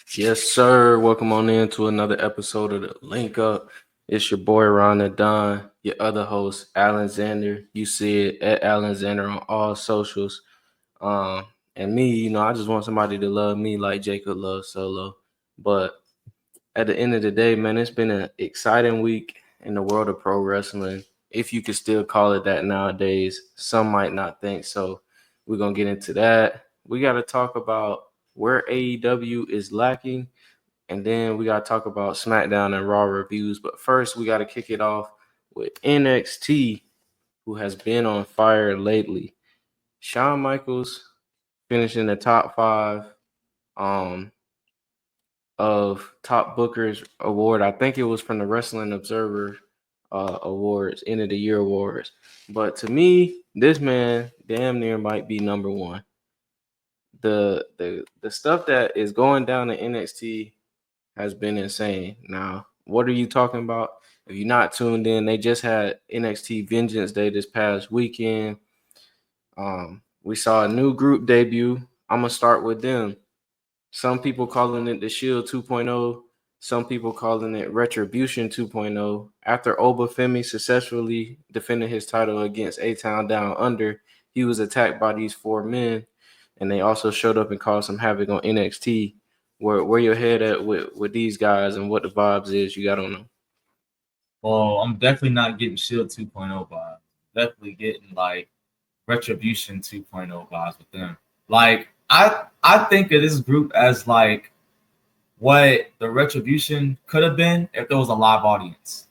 Yes, sir. Welcome on in to another episode of the Link Up. It's your boy Ron the Don, your other host, Alexander. You see it at Alexander on all socials. And me, I just want somebody to love me like Jacob loves Solo. But at the end of the day, man, it's been an exciting week in the world of pro wrestling. If you could still call it that nowadays, some might not think so. We're gonna get into that. We got to talk about where AEW is lacking, and then we got to talk about SmackDown and Raw reviews. But first, we got to kick it off with NXT, who has been on fire lately. Shawn Michaels finishing the top five um, of Top Bookers Award. I think it was from the Wrestling Observer Awards, End of the Year Awards. But to me, this man damn near might be number one. The stuff that is going down in NXT has been insane. Now, what are you talking about? If you're not tuned in, they just had NXT Vengeance Day this past weekend. We saw a new group debut. I'm gonna start with them. Some people calling it the Shield 2.0. Some people calling it Retribution 2.0. After Obafemi successfully defended his title against A-Town Down Under, he was attacked by these four men, and they also showed up and caused some havoc on NXT. Where your head at with these guys and what the vibes is you got on them? Well, I'm definitely not getting Shield 2.0 vibes. Definitely getting like Retribution 2.0 vibes with them. Like I think of this group as like what the Retribution could have been if there was a live audience.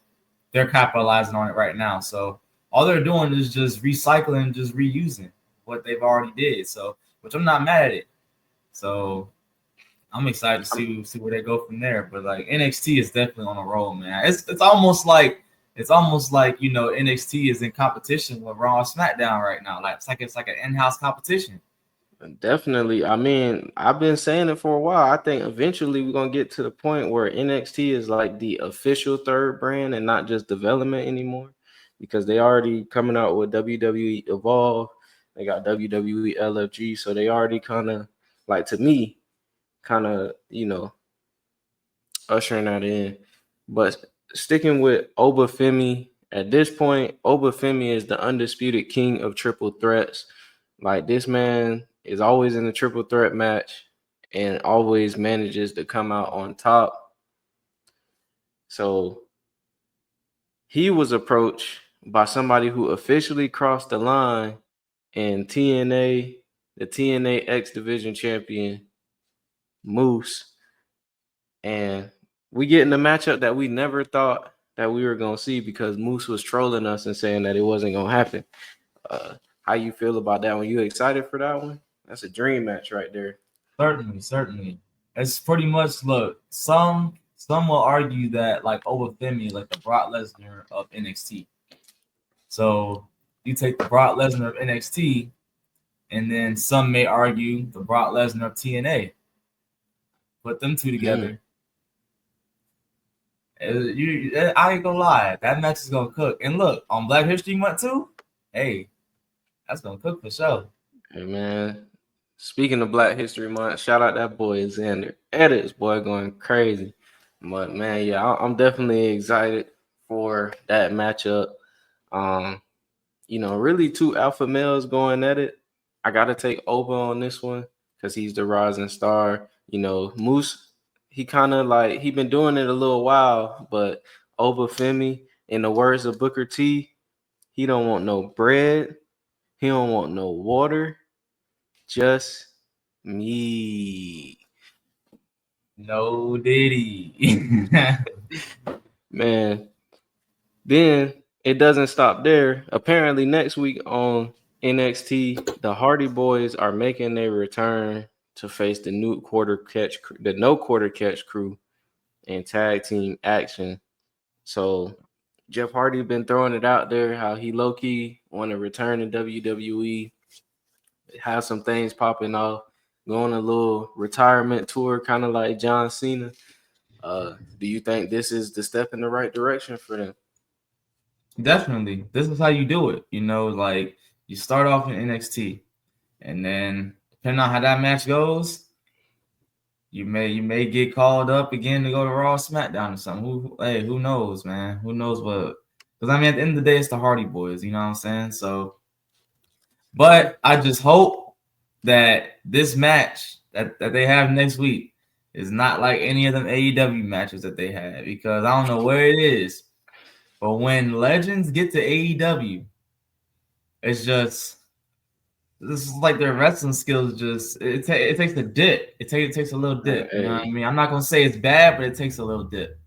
They're capitalizing on it right now. So all they're doing is just recycling, just reusing what they've already did. So which I'm not mad at it. So I'm excited to see where they go from there. But like NXT is definitely on a roll, man. It's almost like NXT is in competition with Raw and SmackDown right now. Like it's like an in-house competition. Definitely. I mean, I've been saying it for a while. I think eventually we're gonna get to the point where NXT is like the official third brand and not just development anymore, because they already coming out with WWE Evolve. They got WWE LFG, so they already kind of like, to me, kind of ushering that in. But sticking with Obafemi, at this point, Obafemi is the undisputed king of triple threats. Like, this man is always in a triple threat match and always manages to come out on top. So he was approached by somebody who officially crossed the line in TNA, the TNA X Division champion, Moose. And we get in the matchup that we never thought that we were going to see, because Moose was trolling us and saying that it wasn't going to happen. How you feel about that one? You excited for that one? That's a dream match right there. Certainly. It's pretty much look. Some will argue that like Obafemi, like the Brock Lesnar of NXT. So you take the Brock Lesnar of NXT, and then some may argue the Brock Lesnar of TNA. Put them two together. I ain't gonna lie, that match is gonna cook. And look, on Black History Month too, hey, that's gonna cook for sure. Hey, man. Speaking of Black History Month, shout out that boy Xander. Edits, boy, going crazy. But man, yeah, I'm definitely excited for that matchup. Really two alpha males going at it. I gotta take Oba on this one because he's the rising star. Moose, he kind of like, he been doing it a little while, but Oba Femi, in the words of Booker T, he don't want no bread, he don't want no water, just me. No Diddy. Man, then it doesn't stop there. Apparently, next week on NXT, the Hardy Boys are making their return to face the no quarter catch crew in tag team action. So Jeff Hardy been throwing it out there how he low key want to return to WWE, have some things popping off, go on a little retirement tour, kind of like John Cena. Do you think this is the step in the right direction for them? Definitely. This is how you do it. Like you start off in NXT, and then depending on how that match goes, You may get called up again to go to Raw, SmackDown, or something. Who knows, man? Who knows what? Because I mean, at the end of the day, it's the Hardy Boys. You know what I'm saying? So, but I just hope that this match that they have next week is not like any of them AEW matches that they had, because I don't know where it is, but when legends get to AEW, it's just this is like their wrestling skills. Just it takes a dip. It takes a little dip. You know what I Hey, mean? I'm not gonna say it's bad, but it takes a little dip.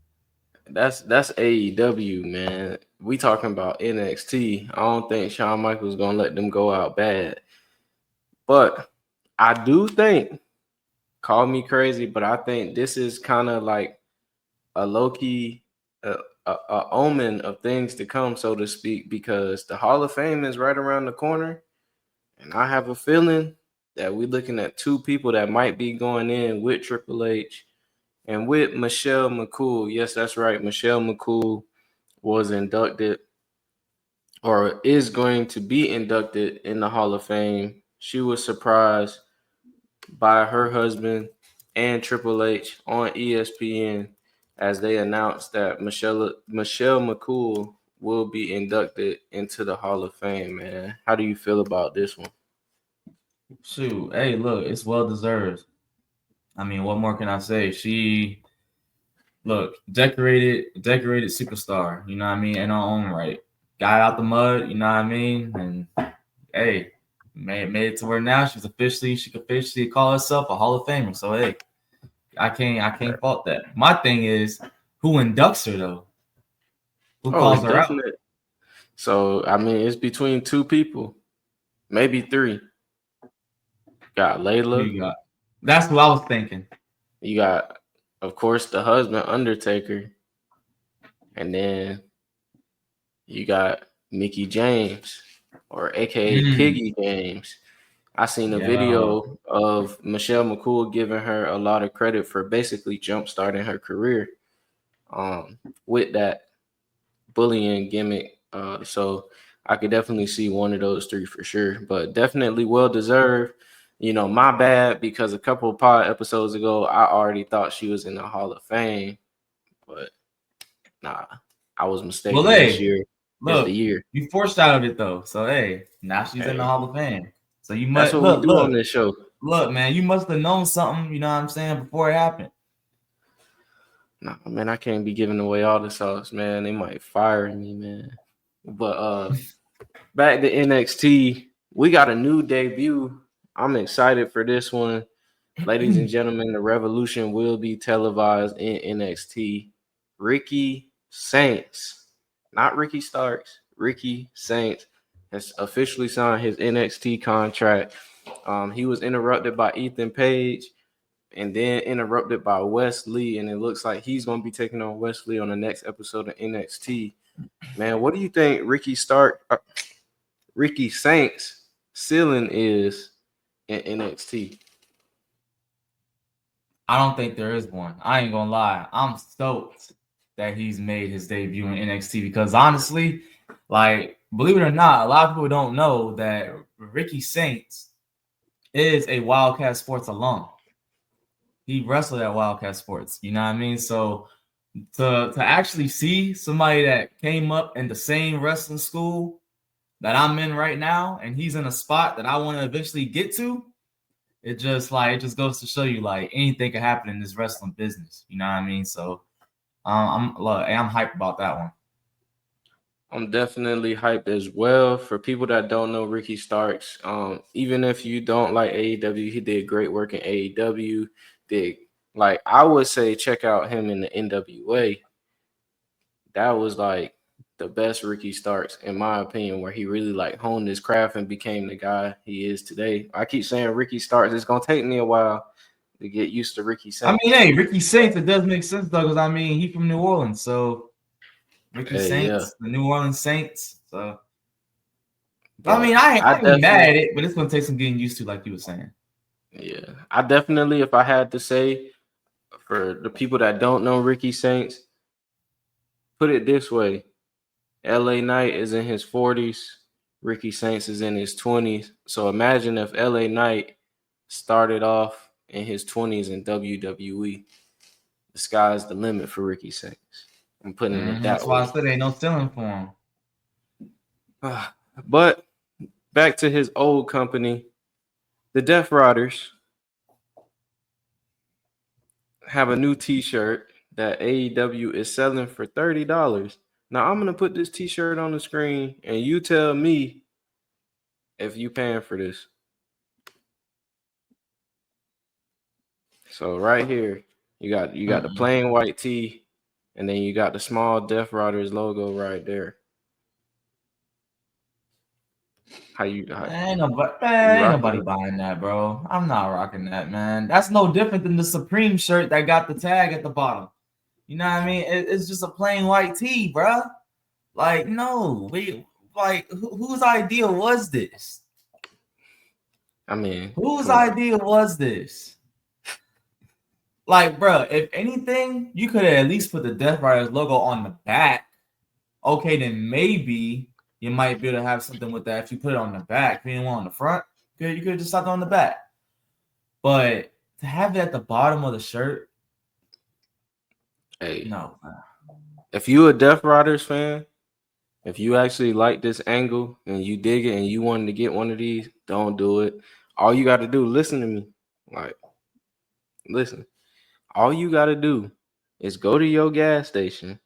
that's AEW, man. We talking about NXT. I don't think Shawn Michaels gonna let them go out bad. But I do think, call me crazy, but I think this is kind of like a low key a omen of things to come, so to speak, because the Hall of Fame is right around the corner, and I have a feeling that we're looking at two people that might be going in with Triple H and with Michelle McCool. Yes, that's right. Michelle McCool was inducted or is going to be inducted in the Hall of Fame. She was surprised by her husband and Triple H on ESPN as they announced that Michelle McCool will be inducted into the Hall of Fame, man. How do you feel about this one? Shoot, hey, look, it's well deserved. I mean, what more can I say? She look decorated superstar. You know what I mean? In her own right, got out the mud. You know what I mean? And hey, made it to where now she can officially call herself a Hall of Famer. So hey, I can't fault that. My thing is, who inducts her though? Who Oh, it's calls her out? definite. So I mean, it's between two people, maybe three. Got Who Layla. you got? That's what I was thinking. You got, of course, the husband Undertaker, and then you got Mickey James, or AKA Mm, Piggy James. I seen a yeah. video of Michelle McCool giving her a lot of credit for basically jump starting her career with that bullying gimmick. So I could definitely see one of those three for sure, but definitely well deserved. You know, my bad, because a couple of pod episodes ago, I already thought she was in the Hall of Fame, but nah, I was Well, mistaken. This hey, year is the look, year. you foreshadowed it though. So hey, now she's in the Hey, Hall of Fame. So you that's must what we do on look, this show. man. You must have known something. You know what I'm saying before it happened. Nah, man, I can't be giving away all the sauce, man. They might fire me, man. But back to NXT, we got a new debut. I'm excited for this one. Ladies and gentlemen, the revolution will be televised in NXT. Ricky Saints, not Ricky Starks, Ricky Saints has officially signed his NXT contract. He was interrupted by Ethan Page and then interrupted by Wesley, and it looks like he's going to be taking on Wesley on the next episode of NXT. Man, what do you think Ricky Saints ceiling is in NXT? I don't think there is one. I ain't gonna lie. I'm stoked that he's made his debut in NXT, because honestly, like, believe it or not, a lot of people don't know that Ricky Saints is a Wildcat Sports alum. He wrestled at Wildcat Sports. You know what I mean? So to actually see somebody that came up in the same wrestling school that I'm in right now, and he's in a spot that I want to eventually get to, it just goes to show you, like, anything can happen in this wrestling business. You know what I mean? So I'm hyped about that one. I'm definitely hyped as well. For people that don't know Ricky Starks, even if you don't like AEW, he did great work in AEW. Did, like, I would say, check out him in the NWA. That was like the best Ricky Starks, in my opinion, where he really like honed his craft and became the guy he is today. I keep saying Ricky Starks. It's gonna take me a while to get used to Ricky I mean, Saints. hey, Ricky Saints, it does make sense though, because I mean, he's from New Orleans, so Ricky Hey, yeah, Saints, the New Orleans Saints. So I mean, but I I ain't mad definitely, at it, but it's gonna take some getting used to, like you were saying. yeah, I definitely, if I had to say, for the people that don't know Ricky Saints, put it this way: LA Knight is in his 40s, Ricky Saints is in his 20s. So imagine if LA Knight started off in his 20s in WWE. The sky's the limit for Ricky Saints. I'm putting it That's that why I way. said ain't no ceiling for him. But back to his old company, the Death Riders have a new T-shirt that AEW is selling for $30. Now I'm gonna put this T-shirt on the screen, and you tell me if you paying for this. So right here, you got the plain white tee, and then you got the small Death Riders logo right there. Ain't You nobody rocking buying that, bro. I'm not rocking that, man. That's no different than the Supreme shirt that got the tag at the bottom. You know what I mean? It's just a plain white tee, bro. Like, no, whose idea was this? I mean, Whose come on. idea was this? Like, bro, if anything, you could have at least put the Death Riders logo on the back. Okay, then maybe you might be able to have something with that if you put it on the back. If you didn't want on the front, you could just stop it on the back. But to have it at the bottom of the shirt, Hey, no. if you a Death Riders fan, if you actually like this angle and you dig it and you wanted to get one of these, don't do it. All you got to do, listen to me. Like, listen. All you got to do is go to your gas station,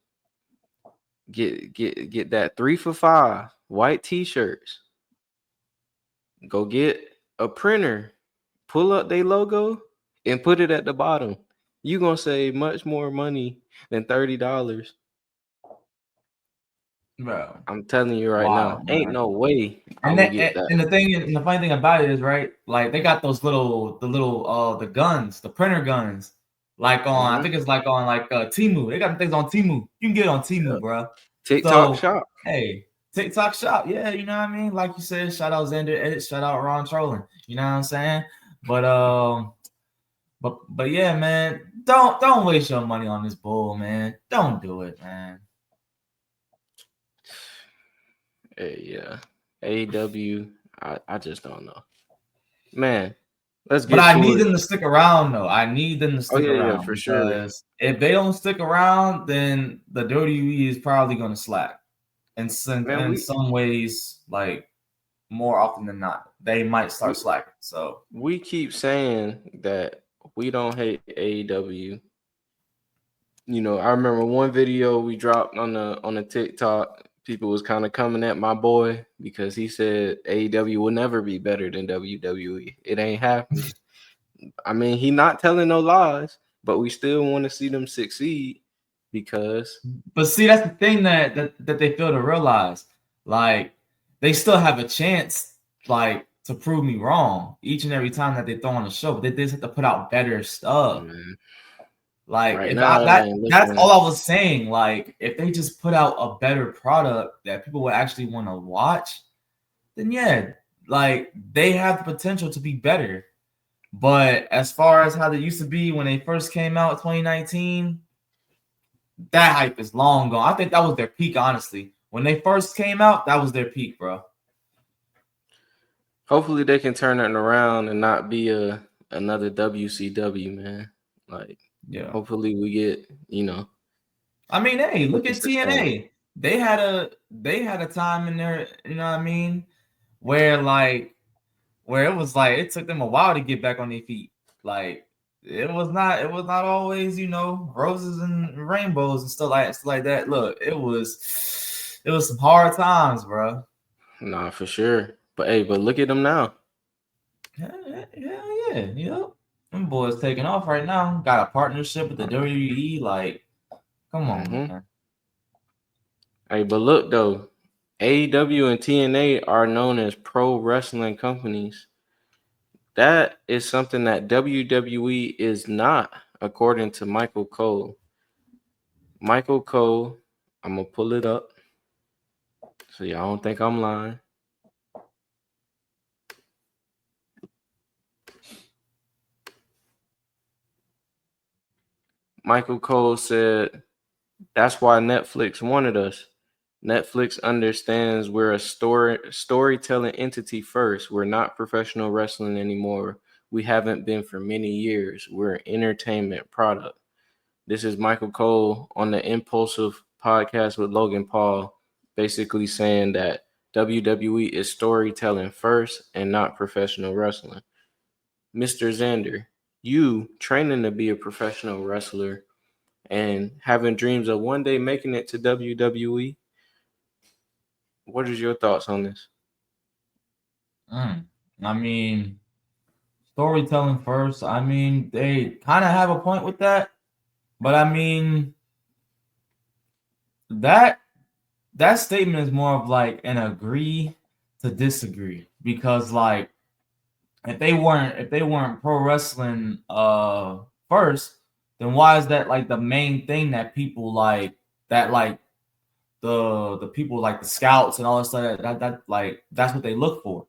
get that 3 for $5 white T-shirts. Go get a printer, pull up their logo, and put it at the bottom. You gonna save much more money than $30. Bro, I'm telling you right now, ain't no way I and would get that. and the funny thing about it is, right? Like they got those the guns, the printer guns. Like on, I think it's like on like Temu. They got things on Temu. You can get it on Temu, Yeah. bro. TikTok So shop. hey, TikTok shop, yeah, you know what I mean. Like you said, shout out Xander Edit, shout out Ron Trolling. You know what I'm saying? But yeah, man, don't waste your money on this bull, man. Don't do it, man. Hey, yeah. AEW, I just don't know. Man, let's But get I to need it. them to stick around, though. I need them to Oh, stick yeah, around for sure. because if they don't stick around, then the WWE is probably going to slack. And Man, in some ways, like more often than not, they might start slacking. So we keep saying that we don't hate AEW. You know, I remember one video we dropped on the TikTok. People was kind of coming at my boy because he said AEW will never be better than WWE. It ain't happening. I mean, he not telling no lies, but we still want to see them succeed because. but see, that's the thing that they fail to realize. Like they still have a chance, like to prove me wrong each and every time that they throw on the show. But they just have to put out better stuff. Man, Like right if now, it ain't that's looking. all I was saying. Like if they just put out a better product that people would actually want to watch, then yeah, like they have the potential to be better. But as far as how they used to be when they first came out in 2019, that hype is long gone. I think that was their peak, honestly. When they first came out, that was their peak, bro. Hopefully, they can turn it around and not be another WCW, man. Like, Yeah. hopefully, we get I mean, hey, look something at sustainable. TNA. They had a time in there, you know what I mean, where it was like it took them a while to get back on their feet. Like it was not always, roses and rainbows and stuff like that. Look, it was some hard times, bro. Nah, for sure. But hey, look at them now. Yeah. Them boys taking off right now. Got a partnership with the WWE. Like, come on, Mm-hmm. man. Hey, but look though, AEW and TNA are known as pro wrestling companies. That is something that WWE is not, according to Michael Cole. Michael Cole, I'm gonna pull it up so y'all don't think I'm lying. Michael Cole said, "That's why Netflix wanted us. Netflix understands we're a storytelling entity first. We're not professional wrestling anymore. we haven't been for many years. We're an entertainment product. This is Michael Cole on the Impulsive podcast with Logan Paul, basically saying that WWE is storytelling first and not professional wrestling. Mr. Xander, you training to be a professional wrestler and having dreams of one day making it to WWE. What is your thoughts on this? I mean, storytelling first. I mean, they kind of have a point with that, but I mean that that statement is more of like an agree to disagree because like if they weren't pro wrestling first, then why is that like the main thing that people like that like the people like the scouts and all that stuff that like that's what they look for.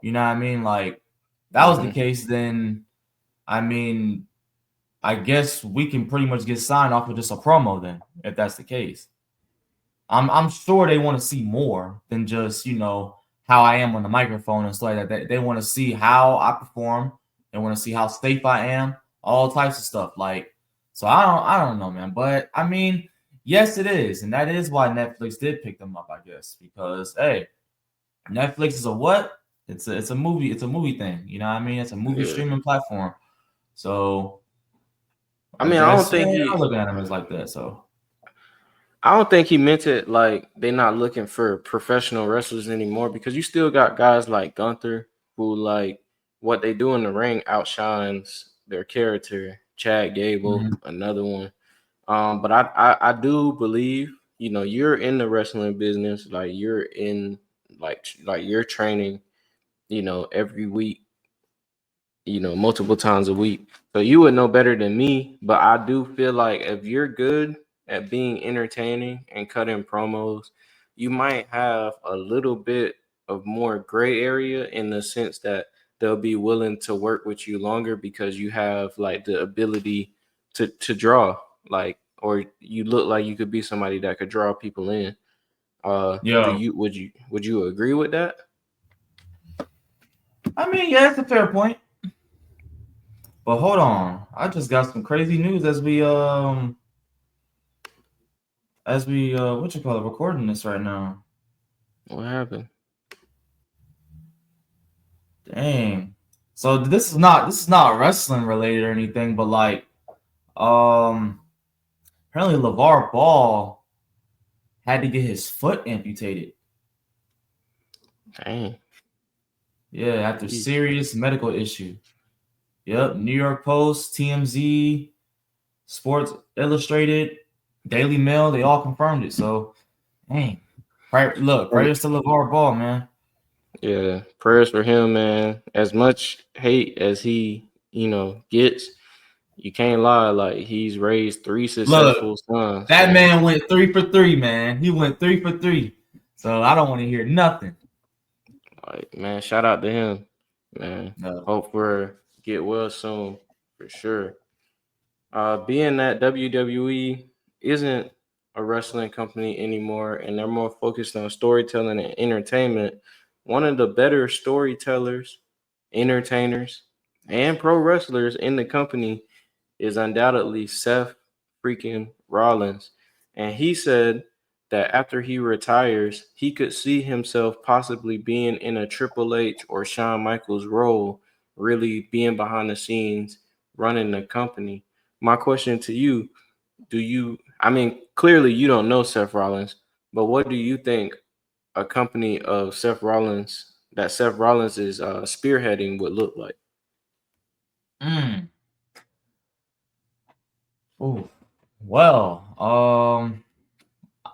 You know what I mean? Like if that was the Mm-hmm. case, then I mean I guess we can pretty much get signed off of just a promo then, if that's the case. I'm sure they want to see more than just, how I am on the microphone and stuff like that. They want to see how I perform. They want to see how safe I am, all types of stuff. Like, so I don't know, man. But I mean, yes, it is. And that is why Netflix did pick them up, I guess. Because hey, Netflix is a what? It's a movie thing. You know what I mean? It's a movie Yeah. streaming platform. So I I mean, I don't guess think I he look at them as like that. So I don't think he meant it like they're not looking for professional wrestlers anymore because you still got guys like Gunther who like what they do in the ring outshines their character. Chad Gable, mhm. another one. But I do believe, you're in the wrestling business, like you're in like you're training, every week, multiple times a week. So you would know better than me, but I do feel like if you're good at being entertaining and cutting promos, you might have a little bit of more gray area in the sense that they'll be willing to work with you longer because you have like the ability to draw, like, or you look like you could be somebody that could draw people in. Do Yeah. you would you agree with that? I mean, yeah, it's a fair point. But hold on, I just got some crazy news as we what you call it recording this right now. What happened? Dang. So this is not wrestling related or anything, but like um apparently LeVar Ball had to get his foot amputated. Dang. Yeah, after Jeez. serious medical issue. Yep, New York Post, TMZ, Sports Illustrated, Daily Mail, they all confirmed it. So, dang. Look, prayers to LeVar Ball, man. Yeah, prayers for him, man. As much hate as he, gets, you can't lie. Like he's raised three Look, successful sons, that man. man went 3 for 3, man. He went 3 for 3. So I don't want to hear nothing. Like, man, shout out to him, man. No. Hope for get well soon for sure. Being that WWE isn't a wrestling company anymore and they're more focused on storytelling and entertainment, one of the better storytellers, entertainers, and pro wrestlers in the company is undoubtedly Seth freaking Rollins. And he said that after he retires, he could see himself possibly being in a Triple H or Shawn Michaels role, really being behind the scenes, running the company. My question to you, I mean, clearly you don't know Seth Rollins, but what do you think a company of Seth Rollins is spearheading would look like? Mm. Ooh. Well,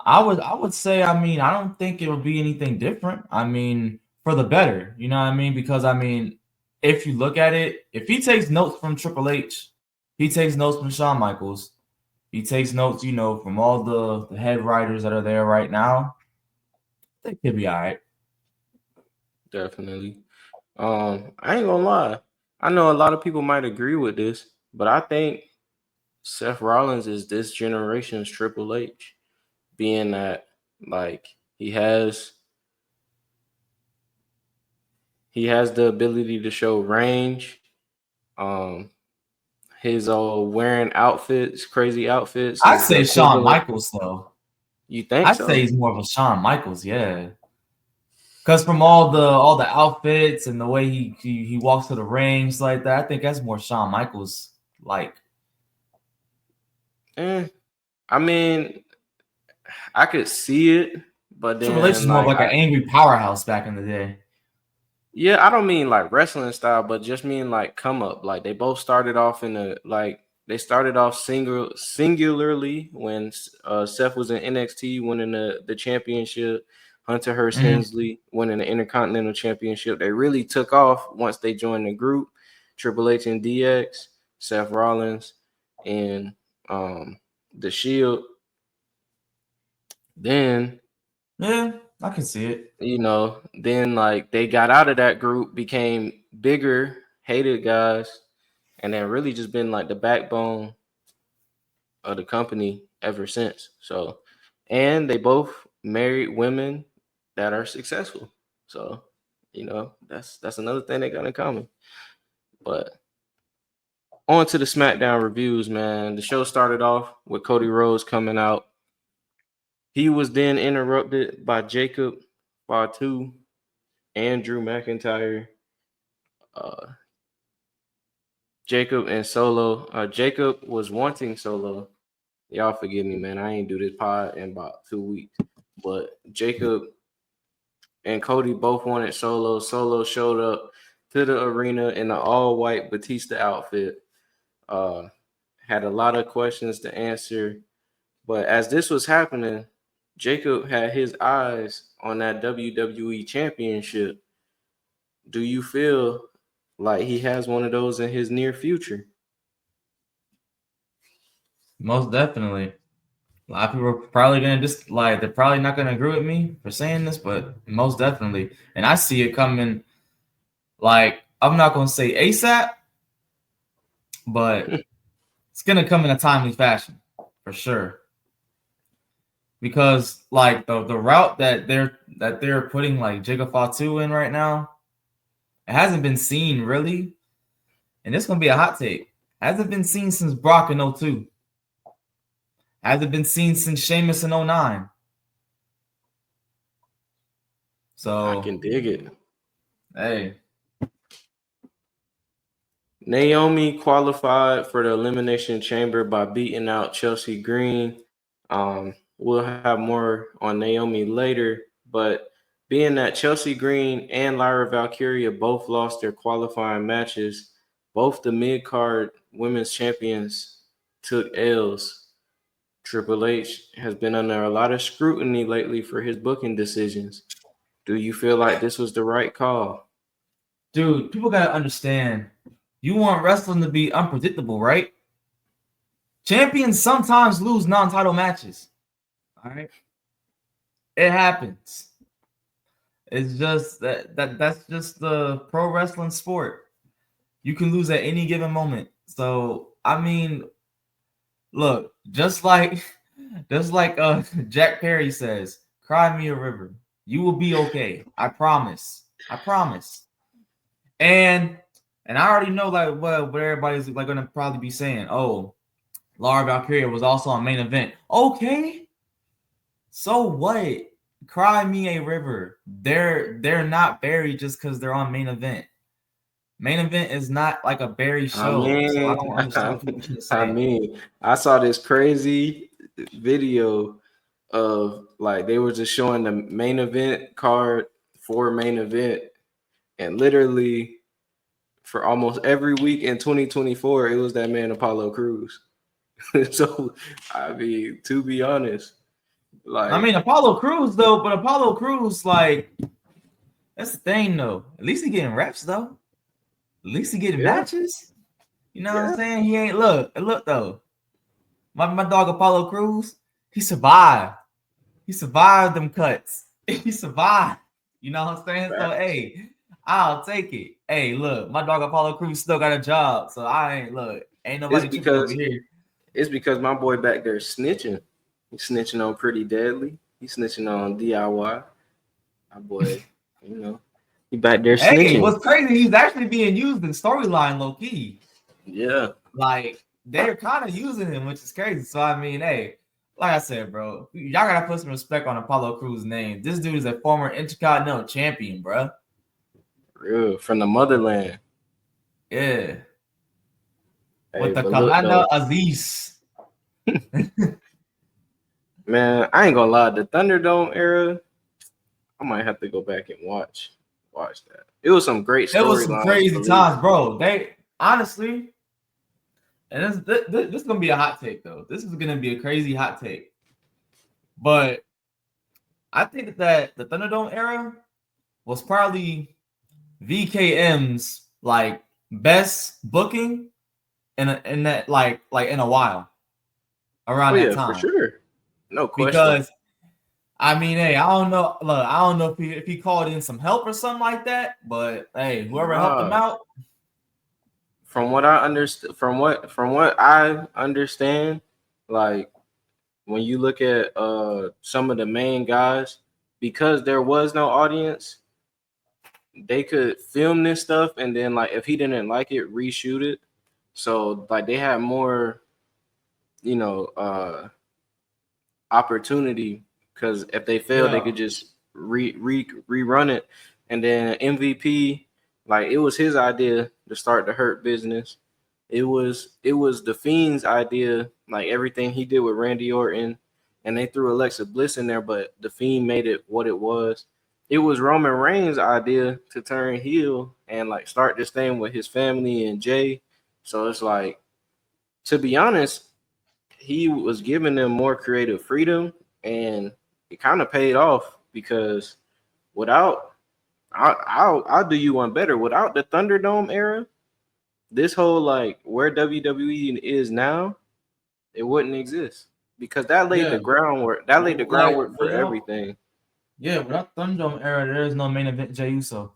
I would say, I mean, I don't think it'll be anything different. I mean, for the better, you know what I mean? Because I mean, if you look at it, if he takes notes from Triple H, he takes notes from Shawn Michaels, he takes notes, from all the head writers that are there right now, they could be all right. Definitely. I ain't gonna lie. I know a lot of people might agree with this, but I think Seth Rollins is this generation's Triple H, being that like he has the ability to show range. Um, his old wearing outfits, crazy outfits, I'd is the say Shawn equivalent. Michaels though. You think I'd say so? he's more of a Shawn Michaels, yeah. Because from all the outfits and the way he walks to the rings like that, I think that's more Shawn Michaels like. I mean, I could see it, but Triple H is then more of like like an angry powerhouse back in the day. yeah, I don't mean like wrestling style, but just mean like come up. Like they both started off in a like they started off singularly when Seth was in NXT winning the championship. Hunter Hearst Mhm. Helmsley winning the Intercontinental Championship. They really took off once they joined the group. Triple H and DX, Seth Rollins, and the Shield. Then Yeah, I can see it. then like they got out of that group, became bigger, hated guys, and then really just been like the backbone of the company ever since. So, and they both married women that are successful. So, that's another thing they got in common. But on to the SmackDown reviews, man. The show started off with Cody Rhodes coming out. He was then interrupted by Jacob Fatu and Drew McIntyre. Uh, Jacob and Solo. Jacob was wanting Solo. Y'all forgive me, man. I ain't do this pod in about 2 weeks. But Jacob and Cody both wanted Solo. Solo showed up to the arena in an all-white Batista outfit. Uh, had a lot of questions to answer. But as this was happening, Jacob had his eyes on that WWE championship. Do you feel like he has one of those in his near future? Most definitely. A lot of people are probably gonna just like they're probably not gonna agree with me for saying this, but most definitely. And I see it coming like I'm not gonna say ASAP, but it's gonna come in a timely fashion for sure. Because like the route that they're putting like Jacob Fatu in right now, it hasn't been seen really, and it's gonna be a hot take. Hasn't been seen since Brock in 02. Hasn't been seen since Sheamus in 09. I So can dig it. hey, Naomi qualified for the Elimination Chamber by beating out Chelsea Green. We'll have more on Naomi later, but being that Chelsea Green and Lyra Valkyria both lost their qualifying matches, both the mid card women's champions took L's. Triple H has been under a lot of scrutiny lately for his booking decisions. Do you feel like this was the right call? dude, people gotta understand. You want wrestling to be unpredictable, right? Champions sometimes lose non-title matches. All right, it happens. It's just that's just the pro wrestling sport. You can lose at any given moment. So I mean, look, just like Jack Perry says, cry me a river. You will be okay. I promise. I promise. And I already know like what everybody's like gonna probably be saying. Oh, Laura Valkyria was also on main event. Okay. So what? Cry me a river. They're not buried just because they're on main event. Main event is not like a Barry I show, so I mean, don't understand what people trying to I say. mean, I saw this crazy video of like they were just showing the main event card for main event, and literally for almost every week in 2024, it was that man Apollo Cruz. So, I mean, to be honest, I like, mean, Apollo Cruz though, but Apollo Cruz like that's the thing though. At least he getting reps though. At least he getting yeah, matches. You know what I'm yeah, saying? He ain't look though. My dog Apollo Cruz, he survived. He survived them cuts. He survived. You know what I'm saying? So facts. hey, I'll take it. Hey, look, my dog Apollo Cruz still got a job. So I ain't look, ain't It's nobody tripping over because here. it's because my boy back there snitching. He's snitching on Pretty Deadly. He's snitching on DIY. My boy, you know. He back there Hey, snitching. what's crazy? He's actually being used in storyline, low key. Yeah. Like they're kind of using him, which is crazy. So I mean, hey, like I said, bro, y'all gotta put some respect on Apollo Crews' name. This dude is a former Intercontinental Champion, bro. Real from the motherland. Yeah. Hey, With the but look Commander though, Aziz. man, I ain't gonna lie. The Thunderdome era, I might have to go back and watch that. It was some great It was some storylines, crazy believe times, me. bro. They honestly, and this is gonna be a hot take though. This is gonna be a crazy hot take. But I think that the Thunderdome era was probably VKM's like best booking in that like in a while Oh around that yeah, for time. sure, no question. Because I mean, hey, I don't know. Look, I don't know if he called in some help or something like that, but hey, whoever helped him Nah, out, from what I understand, from what I understand, like when you look at some of the main guys, because there was no audience, they could film this stuff and then like if he didn't like it, reshoot it. So like they had more, you know, opportunity because if they failed, they yeah, could just rerun it. And then MVP, like it was his idea to start the Hurt business. It was the Fiend's idea, like everything he did with Randy Orton, and they threw Alexa Bliss in there, but the Fiend made it what it was. It was Roman Reigns' idea to turn heel and like start this thing with his family and Jay. So it's like, to be honest, he was giving them more creative freedom, and it kind of paid off because without, I'll do you one better. Without the Thunderdome era, this whole like where WWE is now, it wouldn't exist because that laid yeah. the groundwork. That laid the Like groundwork for everything. without Thunderdome era, there is no main event Jey Uso.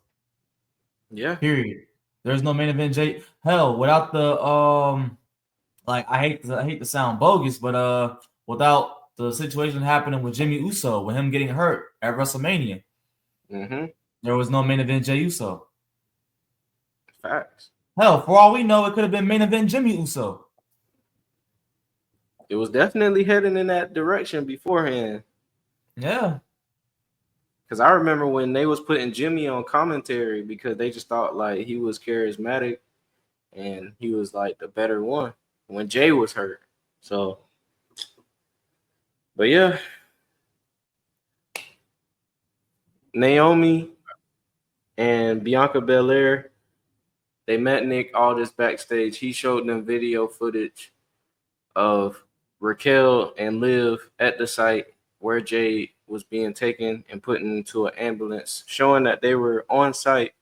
Yeah. Period. There's no main event Jey. Hell, without the like I hate to sound bogus, but without the situation happening with Jimmy Uso, with him getting hurt at WrestleMania, Mm-hmm. there was no main event Jey Uso. Facts. Hell, for all we know, it could have been main event Jimmy Uso. It was definitely heading in that direction beforehand. Yeah. Because I remember when they was putting Jimmy on commentary because they just thought like he was charismatic and he was like the better one when Jay was hurt. So, but yeah, Naomi and Bianca Belair, they met Nick Aldis backstage. He showed them video footage of Raquel and Liv at the site where Jay was being taken and put into an ambulance, showing that they were on site.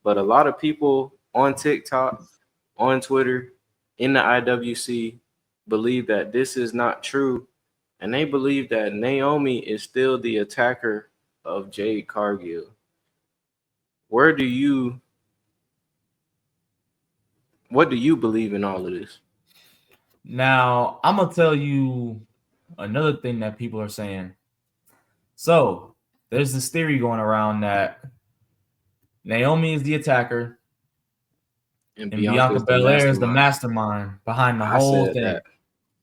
But a lot of people on TikTok, on Twitter, in the IWC believe that this is not true. And they believe that Naomi is still the attacker of Jade Cargill. Where do you What do you believe in all of this? Now I'm gonna tell you another thing that people are saying. So there's this theory going around that Naomi is the attacker And and Bianca Bianca is the Belair is the mastermind. mastermind behind the I whole said thing. that.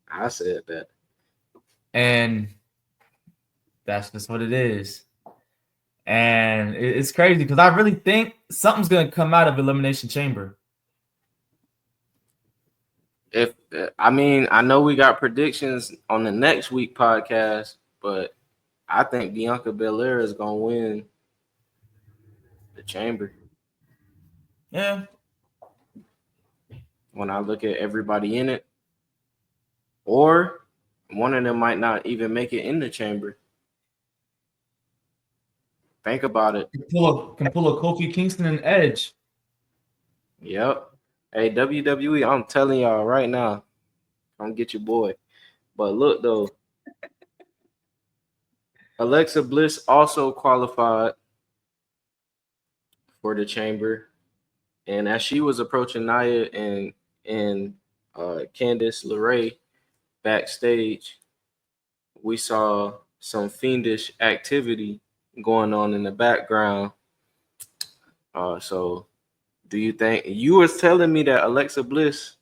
I said that. And that's just what it is. And it's crazy because I really think something's gonna come out of Elimination Chamber. If I mean, I know we got predictions on the next week podcast, but I think Bianca Belair is gonna win the chamber. Yeah. When I look at everybody in it, or one of them might not even make it in the chamber. Think about it. Can pull a Kofi Kingston and Edge. Yep. Hey, WWE, I'm telling y'all right now, come get your boy. But look though, Alexa Bliss also qualified for the chamber, and as she was approaching Nia and Candice LeRae backstage, we saw some fiendish activity going on in the background. So do you think you was telling me that Alexa Bliss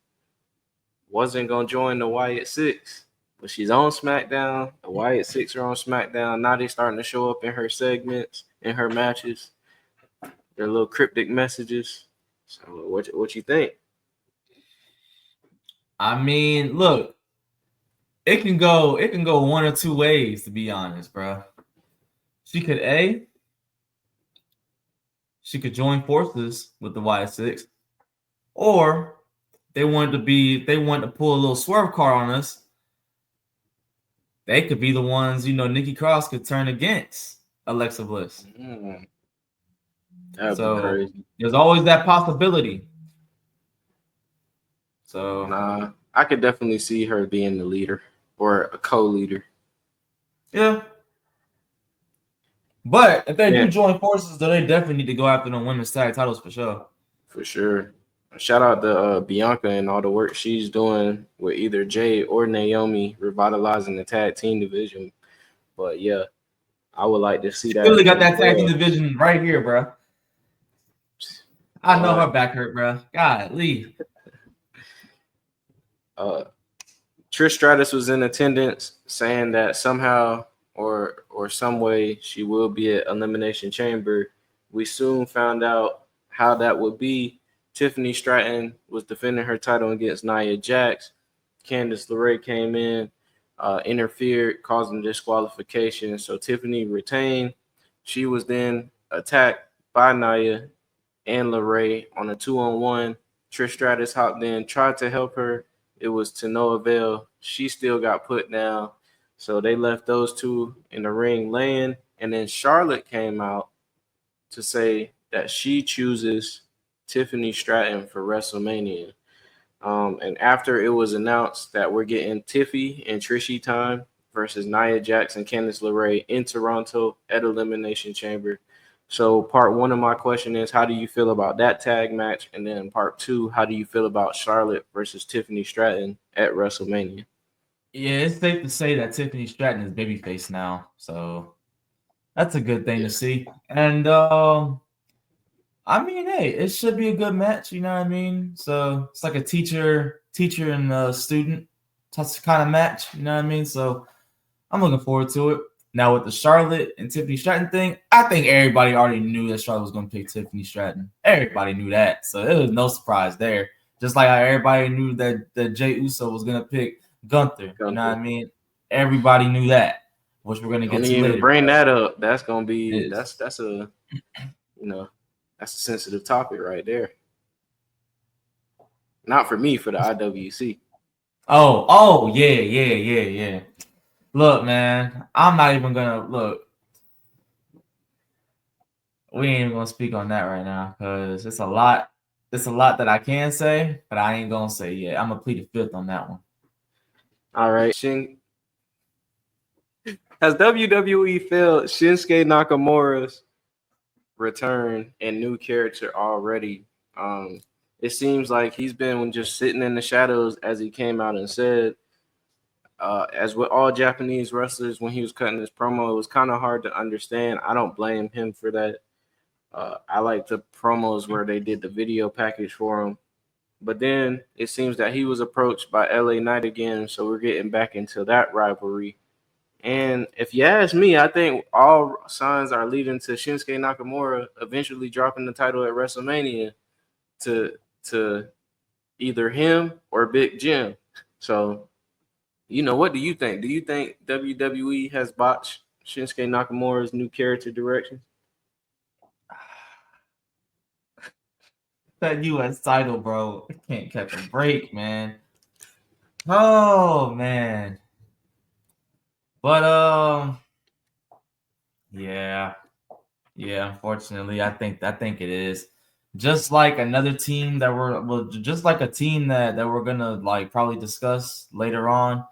wasn't gonna join the Wyatt Six, but she's on SmackDown. The Wyatt Six are on SmackDown. Now they starting to show up in her segments, in her matches. Their little cryptic messages. So what you think? I mean, look, it can go one or two ways, to be honest, bro. She could she could join forces with the Y6, or they wanted to pull a little swerve car on us. They could be the ones, Nikki Cross could turn against Alexa Bliss. That'd be So crazy. there's always that possibility. So Nah, I could definitely see her being the leader or a co-leader. yeah. But if they Yeah, do join forces, then they definitely need to go after the women's tag titles for sure. for sure. Shout out to Bianca and all the work she's doing with either Jay or Naomi, revitalizing the tag team division. But yeah, I would like to see that. Really got that tag team division right here, bro. I know her back hurt, bro. God, leave. Trish Stratus was in attendance, saying that somehow or some way she will be at Elimination Chamber. We soon found out how that would be. Tiffany Stratton was defending her title against Nia Jax. Candice LeRae came in, interfered, causing disqualification. So Tiffany retained. She was then attacked by Nia and LeRae on a 2-on-1. Trish Stratus hopped in, tried to help her. It was to no avail. She still got put down. So they left those two in the ring laying. And then Charlotte came out to say that she chooses Tiffany Stratton for WrestleMania. And after it was announced that we're getting Tiffy and Trishy time versus Nia Jax and Candice LeRae in Toronto at Elimination Chamber. So part one of my question is, how do you feel about that tag match? And then part two, how do you feel about Charlotte versus Tiffany Stratton at WrestleMania? Yeah, it's safe to say that Tiffany Stratton is babyface now, so that's a good thing to see. And I mean, hey, it should be a good match. You know what I mean? So it's like a teacher and student kind of match. You know what I mean? So I'm looking forward to it. Now with the Charlotte and Tiffany Stratton thing, I think everybody already knew that Charlotte was going to pick Tiffany Stratton. Everybody knew that, so it was no surprise there. Just like how everybody knew that Jey Uso was going to pick Gunther. You know what I mean? Everybody knew that, which we're going to get to later. Bring that up. That's going to be that's a that's a sensitive topic right there. Not for me, for the IWC. Oh yeah. Look, man, I'm not even gonna look. We ain't even gonna speak on that right now because it's a lot. It's a lot that I can say, but I ain't gonna say yet. I'm gonna plead the fifth on that one. All right, has WWE felt Shinsuke Nakamura's return and new character already? It seems like he's been just sitting in the shadows, as he came out and said. As with all Japanese wrestlers, when he was cutting his promo, it was kind of hard to understand. I don't blame him for that. I like the promos where they did the video package for him. But then it seems that he was approached by LA Knight again, so we're getting back into that rivalry. And if you ask me, I think all signs are leading to Shinsuke Nakamura eventually dropping the title at WrestleMania to either him or Big Jim. So, what do you think? Do you think WWE has botched Shinsuke Nakamura's new character direction? That U.S. title, bro. I can't catch a break, man. Oh man. But yeah. Unfortunately, I think it is. Just like another team that just like a team that we're gonna like probably discuss later on.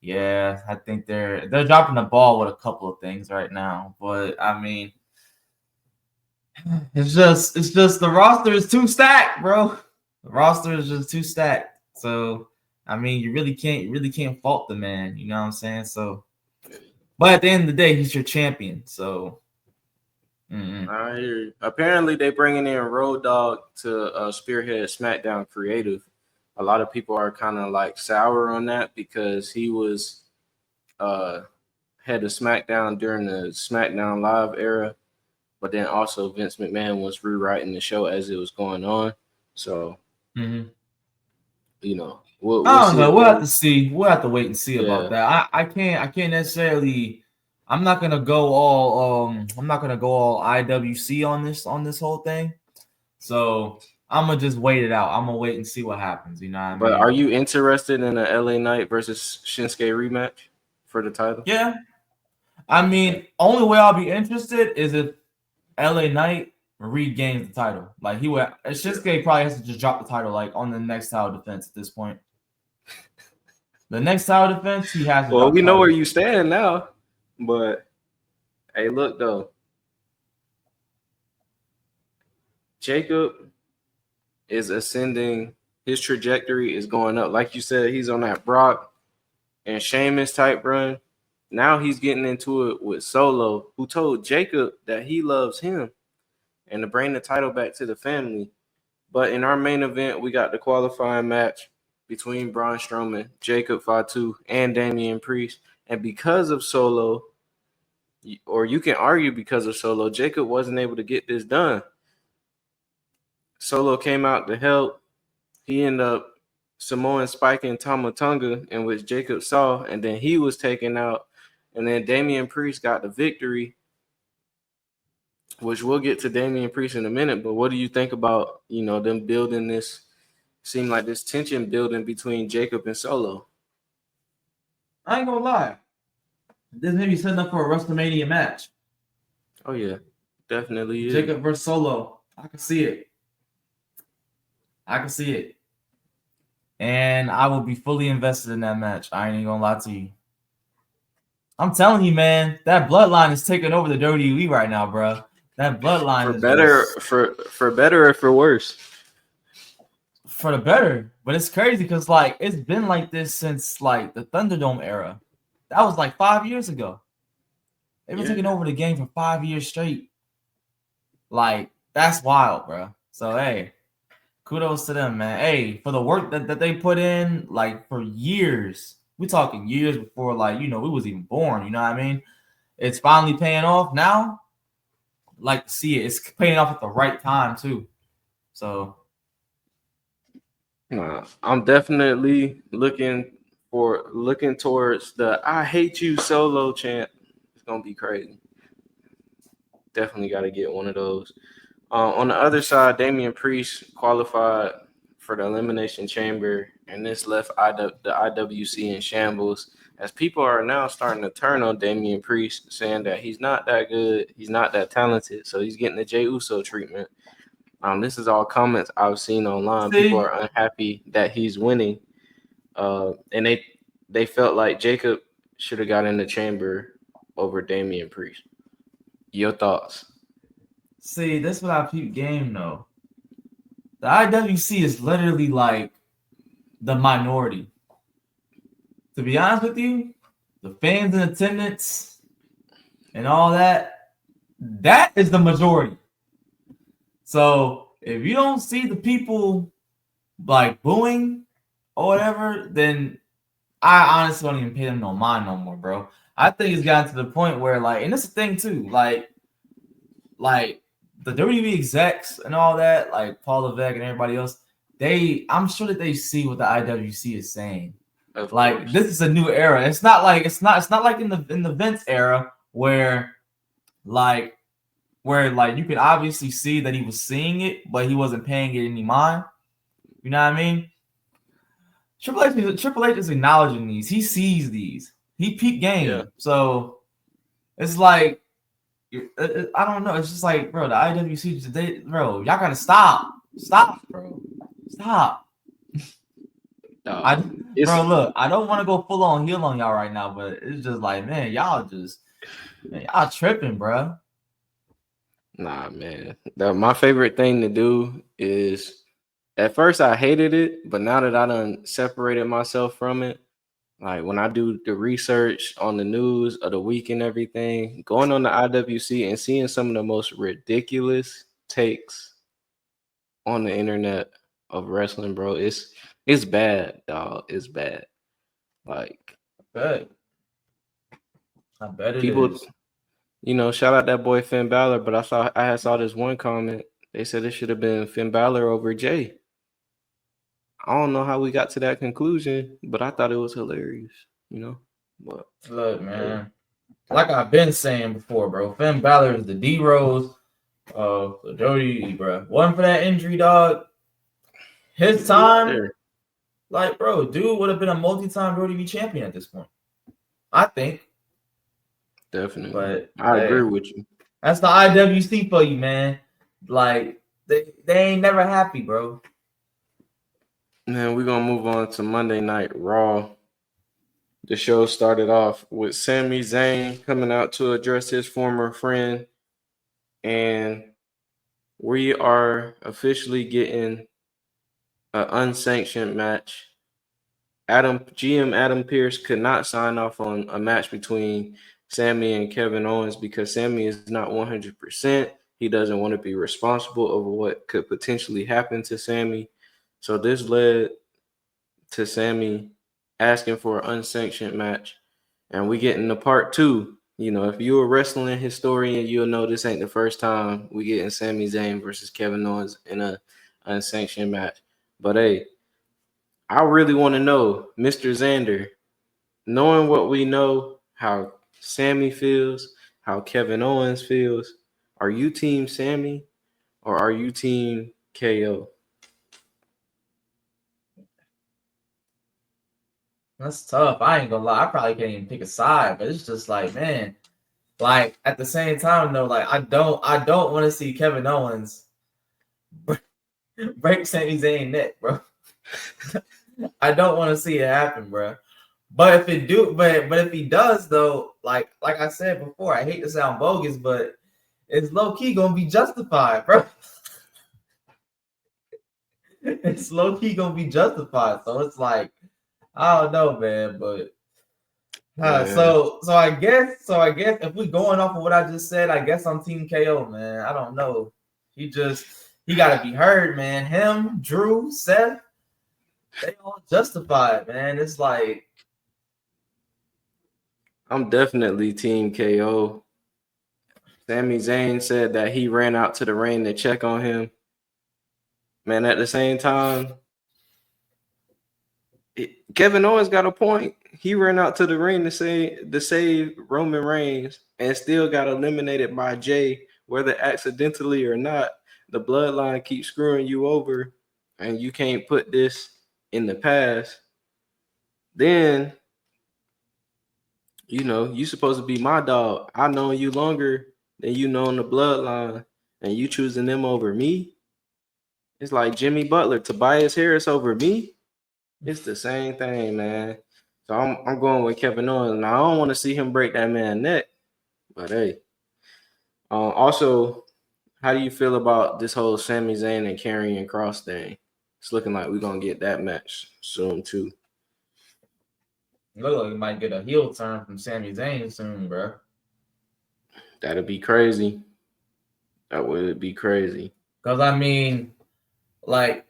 Yeah, I think they're dropping the ball with a couple of things right now. But I mean, it's just the roster is too stacked, bro. The roster is just too stacked. So I mean, you really can't fault the man. You know what I'm saying? So, but at the end of the day, he's your champion. So I hear you. Apparently, they bringing in Road Dogg to spearhead SmackDown creative. A lot of people are kind of like sour on that because he was uh head of SmackDown during the SmackDown Live era, but then also Vince McMahon was rewriting the show as it was going on. So Mm-hmm. you know, we'll I don't see know. if We'll have they. to see. We'll have to wait and see about Yeah, that. I can't necessarily. I'm not gonna go all I'm not gonna go all IWC on this whole thing. So I'm gonna just wait it out. I'm gonna wait and see what happens. You know what I but are mean? you interested in a LA Knight versus Shinsuke rematch for the title? Yeah. I Okay. mean, only way I'll be interested is if LA Knight regains the title. Like he would Shinsuke probably has to just drop the title like on the next title defense at this point. The next title defense, he has to Well, drop we the know where title. you stand now, but hey, look though, Jacob is ascending. His trajectory is going up. Like you said, he's on that Brock and Sheamus type run. Now he's getting into it with Solo, who told Jacob that he loves him and to bring the title back to the family. But in our main event, we got the qualifying match between Braun Strowman, Jacob Fatu, and Damian Priest. And because of Solo, or you can argue because of Solo, Jacob wasn't able to get this done. Solo came out to help. He ended up Samoan spiking Tamatonga, in which Jacob saw, and then he was taken out. And then Damian Priest got the victory, which we'll get to Damian Priest in a minute. But what do you think about, them building this? Seem like this tension building between Jacob and Solo. I ain't gonna lie. This may be setting up for a WrestleMania match. Oh yeah, definitely is. Jacob versus Solo. I can see it. I can see it. And I will be fully invested in that match. I ain't even gonna lie to you. I'm telling you, man, that bloodline is taking over the WWE right now, bro. That bloodline For is better, just for better or for worse. for the better. But it's crazy because like it's been like this since like the Thunderdome era. That was like 5 years ago. They've been taking over the game for 5 years straight. Like that's wild, bro. So hey, kudos to them, man. Hey, for the work that they put in, like for years. We're talking years before, like, we was even born, you know what I mean? It's finally paying off now. Like to see it. It's paying off at the right time too. So I'm definitely looking towards the "I hate you" Solo chant. It's gonna be crazy. Definitely got to get one of those. On the other side, Damian Priest qualified for the Elimination Chamber, and this left the IWC in shambles as people are now starting to turn on Damian Priest, saying that he's not that good, he's not that talented, so he's getting the Jey Uso treatment. This is all comments I've seen online. People see, are unhappy that he's winning, and they felt like Jacob should have got in the chamber over Damian Priest. Your thoughts? that's what I peep game though. The IWC is literally like the minority. To be honest with you, the fans in attendance and all that is the majority. So if you don't see the people like booing or whatever, then I honestly don't even pay them no mind no more, bro. I think it's gotten to the point where like, and that's the thing too, like the WWE execs and all that, like Paul Levesque and everybody else, I'm sure that they see what the IWC is saying. Of Like course. this is a new era. It's not like in the Vince era where like you could obviously see that he was seeing it, but he wasn't paying it any mind. You know what I mean? Triple H is acknowledging these. He sees these. He peak game. Yeah. So it's like I don't know. It's just like, bro, the IWC, bro, y'all gotta stop, bro, stop. It's Bro, look, I don't want to go full on heel on y'all right now, but it's just like, man, y'all tripping, bro. Nah, man. My favorite thing to do is at first I hated it, but now that I done separated myself from it, Like when I do the research on the news of the week and everything, going on the IWC and seeing some of the most ridiculous takes on the internet of wrestling, bro, it's bad, dog. It's bad. Like Bet. I bet it people, is. shout out that boy Finn Balor, but I had saw this one comment. They said it should have been Finn Balor over Jay. I don't know how we got to that conclusion, but I thought it was hilarious, you know. But Look, hey, man. Like I've been saying before, bro. Finn Balor is the D Rose of the WWE, bro. Wasn't for that injury, dog. His he up time, there, like, bro, dude would have been a multi-time WWE champion at this point. I think. definitely. But I agree hey, with you. that's the IWC for you, man. Like, they ain't never happy, bro. Man, we're gonna move on to Monday Night Raw. The show started off with Sami Zayn coming out to address his former friend, and we are officially getting an unsanctioned match. GM Adam Pierce could not sign off on a match between Sammy and Kevin Owens because Sammy is not 100%. He doesn't want to be responsible over what could potentially happen to Sammy. So this led to Sammy asking for an unsanctioned match. And we get into part two. If you're a wrestling historian, you'll know this ain't the first time we getting Sami Zayn versus Kevin Owens in a unsanctioned match. But hey, I really want to know, Mr. Xander, knowing what we know, how Sammy feels, how Kevin Owens feels, are you team Sammy or are you team KO? That's tough. I ain't gonna lie. I probably can't even pick a side, but it's just like, man, like at the same time, though, like I don't want to see Kevin Owens break Sami Zayn neck, bro. I don't want to see it happen, bro. But if he does though, like I said before, I hate to sound bogus, but it's low key gonna be justified, bro. It's low key gonna be justified. So it's like I don't know, man, but Man, so I guess if we going off of what I just said, I guess I'm Team KO, man. I don't know. He got to be heard, man. Him, Drew, Seth, they all justified, man. It's like I'm definitely team KO. Sami Zayn said that he ran out to the ring to check on him. Man, at the same time, Kevin Owens got a point. He ran out to the ring to save Roman Reigns and still got eliminated by Jay, whether accidentally or not. The bloodline keeps screwing you over, and you can't put this in the past. Then you supposed to be my dog. I know you longer than you know in the bloodline, and you choosing them over me. It's like Jimmy Butler, Tobias Harris over me. It's the same thing, man. So I'm going with Kevin Owens. Now I don't want to see him break that man's neck, but hey. Also, how do you feel about this whole Sami Zayn and Karrion Kross thing? It's looking like we're gonna get that match soon too. look like we might get a heel turn from Sami Zayn soon, bro. That'd be crazy. That would be crazy. Because I mean, like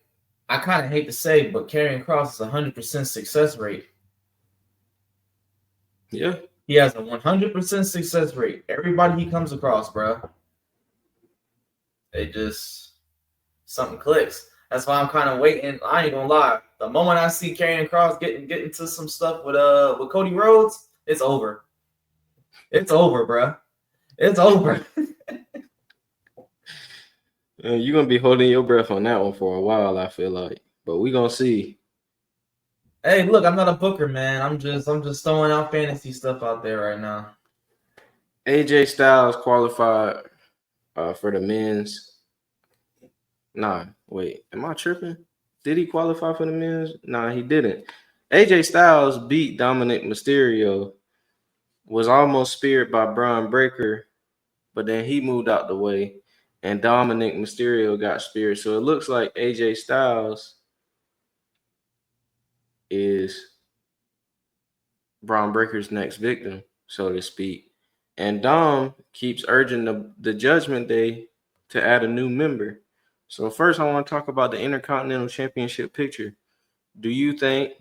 I kind of hate to say, but Karrion Kross is 100% success rate. Yeah. He has a 100% success rate. Everybody he comes across, bro, it just something clicks. That's why I'm kind of waiting. I ain't gonna lie. The moment I see Karrion Kross getting into some stuff with Cody Rhodes, it's over. It's over, bro. It's over. You're gonna be holding your breath on that one for a while, I feel like. But we gonna see. Hey, look, I'm not a booker, man. I'm just throwing out fantasy stuff out there right now. AJ Styles qualified for the men's. Nah, wait, am I tripping? Did he qualify for the men's? Nah, he didn't. AJ Styles beat Dominic Mysterio, was almost speared by Braun Breaker, but then he moved out the way, and Dominic Mysterio got speared. So it looks like AJ Styles is Braun Breaker's next victim, so to speak. And Dom keeps urging the Judgment Day to add a new member. So first, I want to talk about the Intercontinental Championship picture. Do you think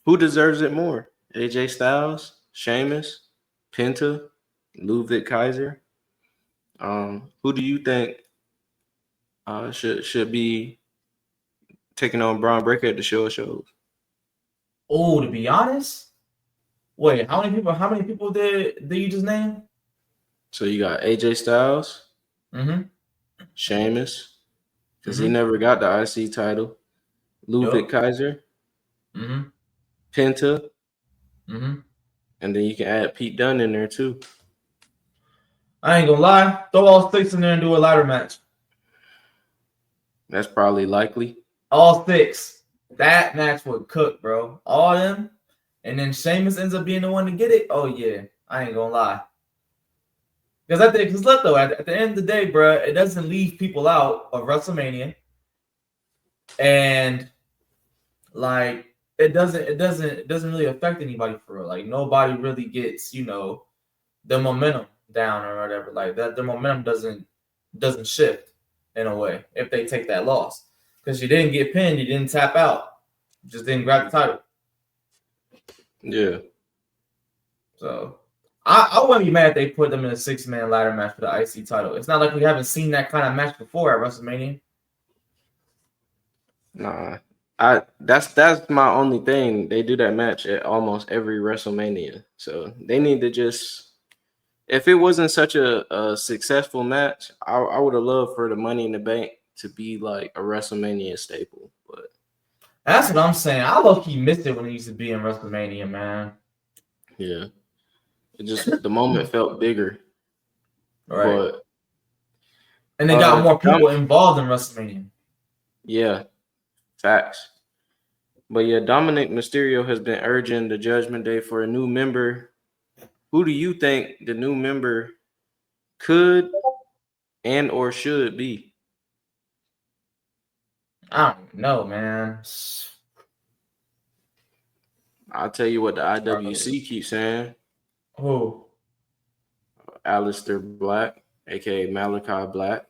who deserves it more? AJ Styles, Sheamus, Penta, Ludwig Kaiser? Who do you think should be taking on Braun Breaker at the show of shows? Oh, to be honest, wait, how many people? How many people did you just name? So you got AJ Styles, Mm-hmm. Sheamus, because he Mm-hmm. never got the IC title. Ludwig Yup. Kaiser, Mm-hmm. Penta, Mm-hmm. and then you can add Pete Dunne in there too. I ain't gonna lie. Throw all six in there and do a ladder match. That's probably likely. All six. That match would cook, bro. All them. And then Sheamus ends up being the one to get it. Oh yeah. I ain't gonna lie. Because I think, because look though, at the end of the day, bro, it doesn't leave people out of WrestleMania. And like it doesn't really affect anybody for real. Like nobody really gets, the momentum down or whatever. Like that the momentum doesn't shift in a way if they take that loss. Because you didn't get pinned, you didn't tap out. You just didn't grab the title. Yeah. So I wouldn't be mad if they put them in a 6-man ladder match for the IC title. It's not like we haven't seen that kind of match before at WrestleMania. Nah. That's my only thing. They do that match at almost every WrestleMania. So they need to just if it wasn't such a successful match, I would have loved for the Money in the Bank to be like a WrestleMania staple. But That's what I'm saying. I low-key missed it when it used to be in WrestleMania, man. yeah. It just the moment felt bigger. Right. But And they got more Dom- people involved in WrestleMania. yeah, facts. But yeah, Dominic Mysterio has been urging the Judgment Day for a new member. Who do you think the new member could and or should be? I don't know, man. I'll tell you what the IWC keeps saying. Who? Aleister Black, aka Malachi Black,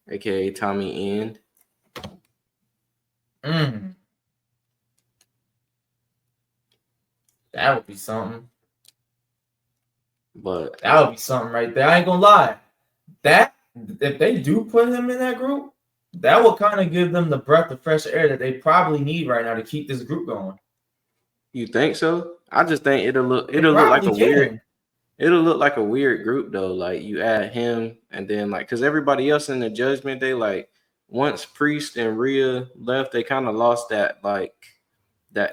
aka Tommy End. That would be something. But That would be something right there. I ain't gonna lie. That if they do put him in that group, that will kind of give them the breath of fresh air that they probably need right now to keep this group going. you think so? I just think it'll look They like probably a weird can. it'll look like a weird group though. Like you add him and then like because everybody else in the Judgment Day, like once Priest and Rhea left, they kind of lost that that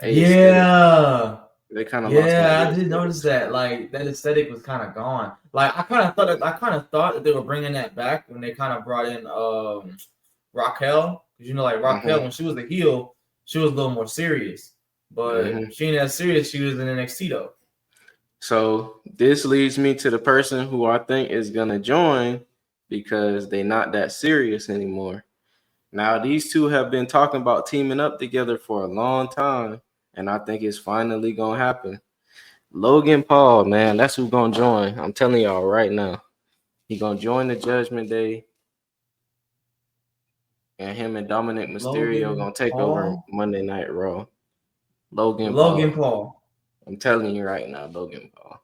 aesthetic. Yeah. They kind of lost that Yeah, I did aesthetic. notice that. Like that aesthetic was kind of gone. Like I kind of thought that they were bringing that back when they kind of brought in Raquel, because like Raquel when she was the heel, she was a little more serious, but she ain't as serious. She was in NXT though. So this leads me to the person who I think is gonna join because they're not that serious anymore. Now these two have been talking about teaming up together for a long time, and I think it's finally gonna happen. Logan Paul, man, that's who's gonna join. I'm telling y'all right now. He gonna join the Judgment Day, and him and Dominic Mysterio Logan gonna take over Paul. Monday Night Raw. Logan Logan Paul. Paul. I'm telling you right now, Logan Paul.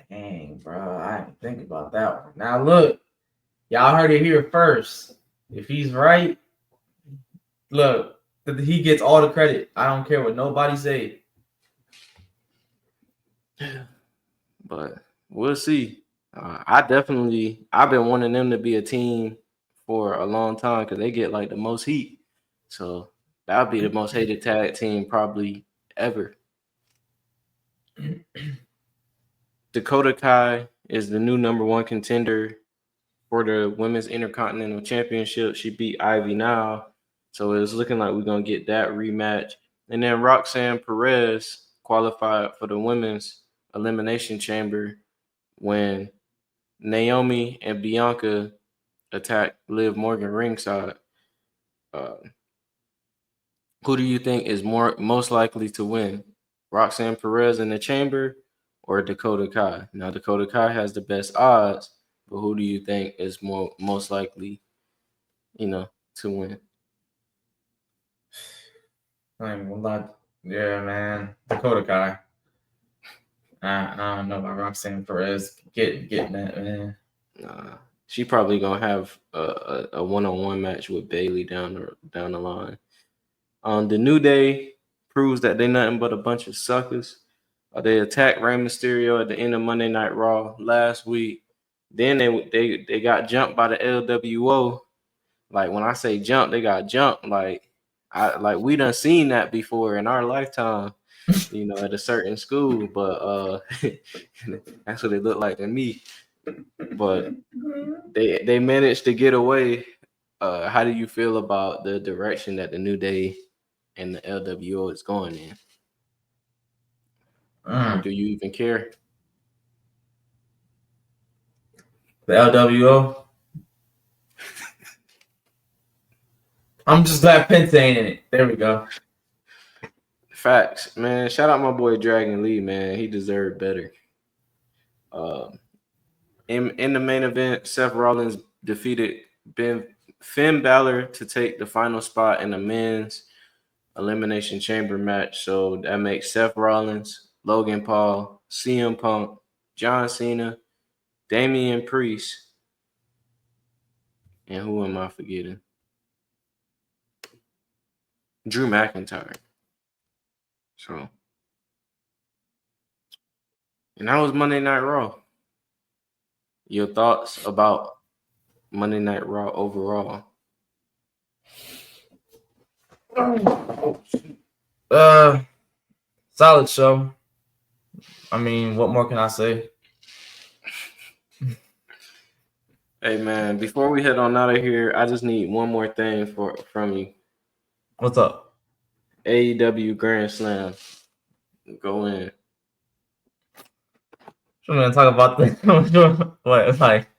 Dang, bro, I didn't think about that one. Now look, y'all heard it here first. If he's right, look, he gets all the credit. I don't care what nobody say. But we'll see. I've been wanting them to be a team for a long time because they get like the most heat. So that would be the most hated tag team probably ever. Dakota Kai is the new number one contender for the Women's Intercontinental Championship. She beat Ivy now. So it's looking like we're going to get that rematch. And then Roxanne Perez qualified for the Women's Elimination Chamber when Naomi and Bianca attacked Liv Morgan ringside. Uh, Who do you think is most likely to win? Roxanne Perez in the chamber or Dakota Kai? Now Dakota Kai has the best odds, but who do you think is most likely, to win? I ain't gonna lie. Yeah, man. Dakota guy. I don't know about Roxanne Perez getting that, man. She probably gonna have a one-on-one match with Bailey down the line. The New Day proves that they nothing but a bunch of suckers. They attacked Rey Mysterio at the end of Monday Night Raw last week. Then they got jumped by the LWO. Like when I say jump, they got jumped. Like we done seen that before in our lifetime, at a certain school. But that's what it looked like to me. But they managed to get away. How do you feel about the direction that the New Day and the LWO is going in? Or do you even care? The LWO. I'm just glad Penta ain't in it. There we go. Facts, man. Shout out my boy Dragon Lee, man. He deserved better. In the main event, Seth Rollins defeated Finn Balor to take the final spot in the men's Elimination Chamber match. So that makes Seth Rollins, Logan Paul, CM Punk, John Cena, Damian Priest, and who am I forgetting? Drew McIntyre. So, and that was Monday Night Raw. Your thoughts about Monday Night Raw overall? Solid show. I mean, what more can I say? Hey man, before we head on out of here, I just need one more thing from you. What's up? AEW Grand Slam. Go in. What you want to talk about? What? Like,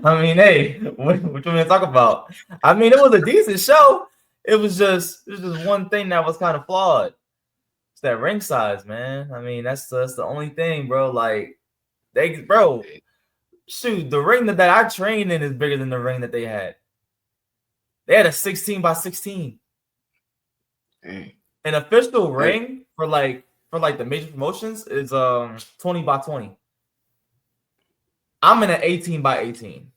I mean, hey, what you want to talk about? I mean, it was a decent show. It was just one thing that was kind of flawed. It's that ring size, man. I mean, that's the only thing, bro. Like, shoot, the ring that I trained in is bigger than the ring that they had. They had a 16 by 16. Dang. An official ring for the major promotions is 20 by 20. I'm in an 18 by 18.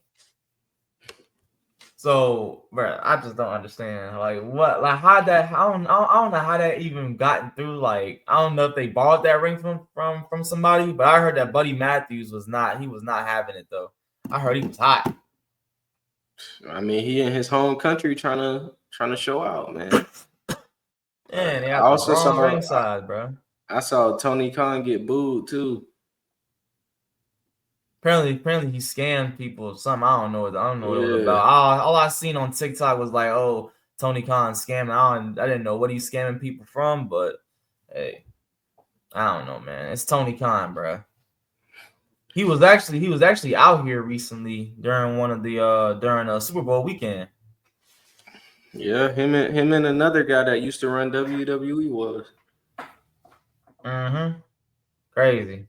So, bro, I just don't understand. Like, what? Like, how that? I don't know how that even gotten through. Like, I don't know if they borrowed that ring from somebody, but I heard that Buddy Matthews was not having it though. I heard he was hot. I mean, he in his home country trying to show out, man. Yeah, they got the wrong ring size, bro. I saw Tony Khan get booed too. Apparently he scammed people or something. I don't know what it was about. All I seen on TikTok was like, oh, Tony Khan scamming. I didn't know what he's scamming people from, but hey, I don't know, man. It's Tony Khan, bro. He was actually out here recently during during a Super Bowl weekend. Yeah, him and another guy that used to run WWE was. Crazy.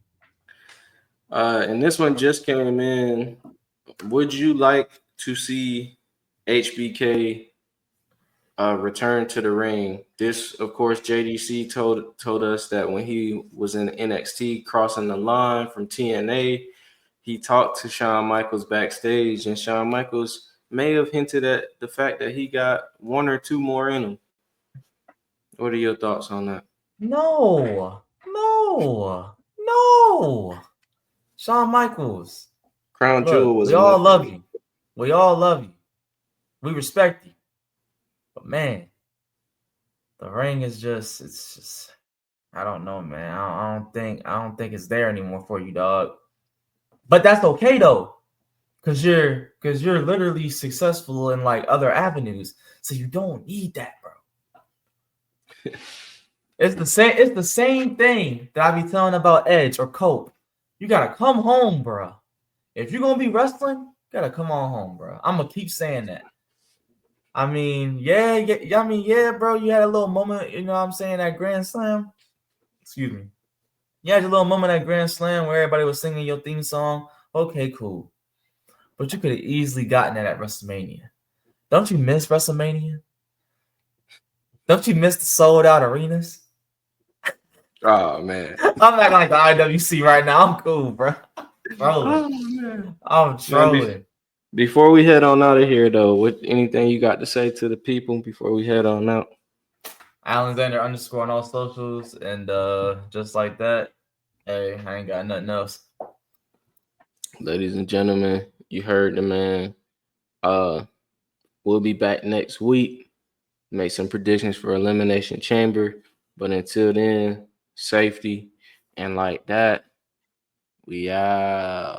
And this one just came in. Would you like to see HBK return to the ring? This, of course, JDC told us that when he was in NXT crossing the line from TNA, he talked to Shawn Michaels backstage, and Shawn Michaels may have hinted at the fact that he got one or two more in him. What are your thoughts on that? No. Shawn Michaels. Crown Jewel was. We all love you. We all love you. We respect you. But man, the ring is just I don't know, man. I don't think it's there anymore for you, dog. But that's okay though. Cause you're literally successful in like other avenues. So you don't need that, bro. It's the same thing that I be telling about Edge or Cope. You gotta come home, bro. If you're gonna be wrestling, you gotta come on home, bro. I'm gonna keep saying that. I mean, yeah. I mean, yeah, bro. You had a little moment. You know what I'm saying? At Grand Slam. Excuse me. You had a little moment at Grand Slam where everybody was singing your theme song. Okay, cool. But you could have easily gotten that at WrestleMania. Don't you miss WrestleMania? Don't you miss the sold out arenas? Oh man. I'm not like the IWC right now. I'm cool, bro. Oh, Trolling. man. I'm Man, trolling. before we head on out of here though, what anything you got to say to the people before we head on out? Alexander _ on all socials, and just like that. Hey, I ain't got nothing else. Ladies and gentlemen, you heard the man. We'll be back next week. Make some predictions for Elimination Chamber. But until then, safety and like that, we out.